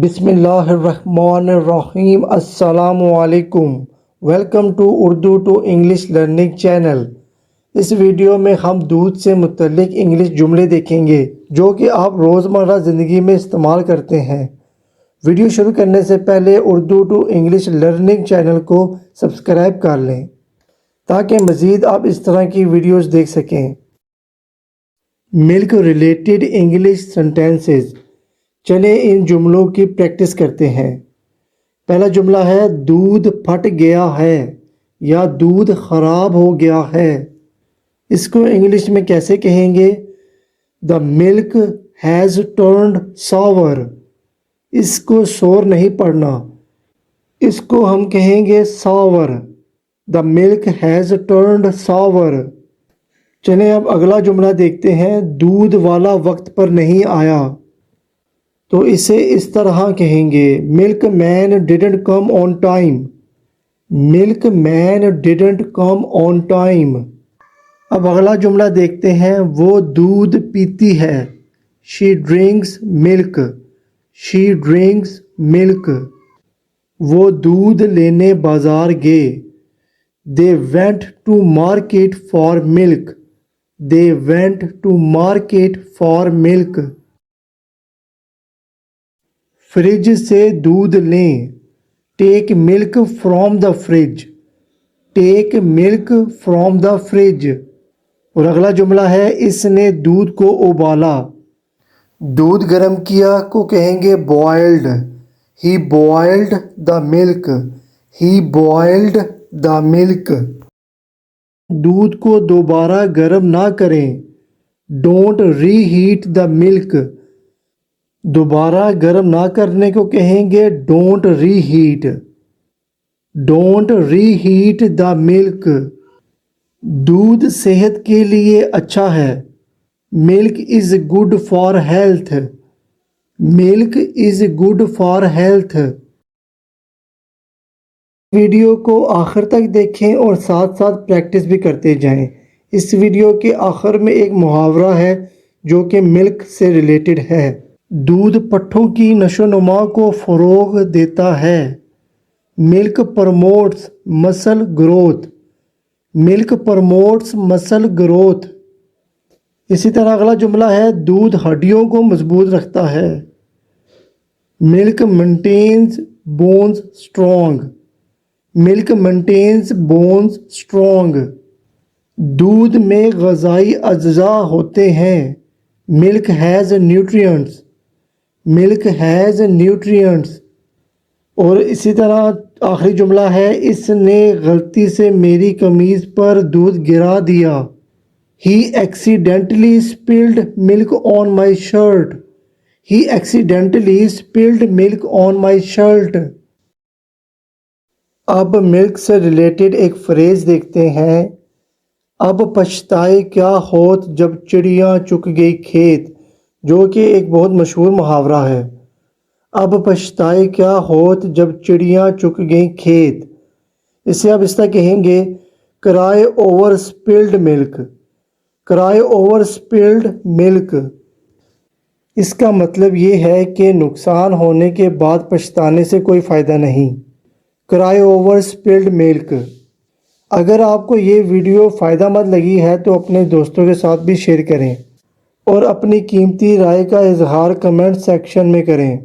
بسم اللہ الرحمن الرحیم۔ السلام علیکم۔ Welcome to Urdu to English learning channel. اس ویڈیو میں ہم دودھ سے متعلق انگلش جملے دیکھیں گے جو کہ آپ روزمرہ زندگی میں استعمال کرتے ہیں۔ ویڈیو شروع کرنے سے پہلے Urdu to English learning channel کو سبسکرائب کر لیں تاکہ مزید آپ اس طرح کی ویڈیوز دیکھ سکیں۔ ملک ریلیٹڈ انگلش سینٹینسز، چلیں ان جملوں کی پریکٹس کرتے ہیں۔ پہلا جملہ ہے دودھ پھٹ گیا ہے یا دودھ خراب ہو گیا ہے۔ اس کو انگلش میں کیسے کہیں گے؟ The milk has turned sour۔ اس کو سور نہیں پڑھنا، اس کو ہم کہیں گے sour۔ The milk has turned sour۔ چلیں اب اگلا جملہ دیکھتے ہیں، دودھ والا وقت پر نہیں آیا۔ تو اسے اس طرح کہیں گے، milk man didn't come on time. Milk man didn't come on time. اب اگلا جملہ دیکھتے ہیں، وہ دودھ پیتی ہے۔ She drinks milk. She drinks milk. وہ دودھ لینے بازار گئے۔ They went to market for milk. They went to market for milk. Fridge سے دودھ لیں۔ Take milk from the fridge. Take milk from the fridge. اور اگلا جملہ ہے، اس نے دودھ کو ابالا۔ دودھ گرم کیا کو کہیں گے boiled. He boiled the milk. He boiled the milk. دودھ کو دوبارہ گرم نہ کریں۔ Don't re heat the milk. دوبارہ گرم نہ کرنے کو کہیں گے don't re heat. Don't re heat the milk. دودھ صحت کے لیے اچھا ہے۔ Milk is good for health. Milk is good for health. Video کو آخر تک دیکھیں اور ساتھ ساتھ پریکٹس بھی کرتے جائیں۔ اس ویڈیو کے آخر میں ایک محاورہ ہے جو کہ ملک سے ریلیٹڈ ہے۔ دودھ پٹھوں کی نشو و نما کو فروغ دیتا ہے۔ ملک پروموٹس مسل گروتھ۔ ملک پروموٹس مسل گروتھ۔ اسی طرح اگلا جملہ ہے، دودھ ہڈیوں کو مضبوط رکھتا ہے۔ Milk maintains bones strong. Milk maintains bones strong. دودھ میں غذائی اجزاء ہوتے ہیں۔ Milk has nutrients. Milk has nutrients. اور اسی طرح آخری جملہ ہے، اس نے غلطی سے میری قمیض پر دودھ گرا دیا۔ He accidentally spilled milk on my shirt۔ He accidentally spilled milk on my shirt۔ اب ملک سے ریلیٹڈ ایک فریز دیکھتے ہیں، اب پچھتائے کیا ہوت جب چڑیاں چگ گئی کھیت، جو کہ ایک بہت مشہور محاورہ ہے۔ اب پچھتائے کیا ہوت جب چڑیاں چگ گئیں کھیت۔ اسے اب اس طرح کہیں گے، کرائے اوور اسپلڈ ملک۔ کرائے اوور اسپلڈ ملک۔ اس کا مطلب یہ ہے کہ نقصان ہونے کے بعد پچھتانے سے کوئی فائدہ نہیں۔ کرائے اوور اسپلڈ ملک۔ اگر آپ کو یہ ویڈیو فائدہ مند لگی ہے تو اپنے دوستوں کے ساتھ بھی شیئر کریں اور اپنی قیمتی رائے کا اظہار کمنٹ سیکشن میں کریں۔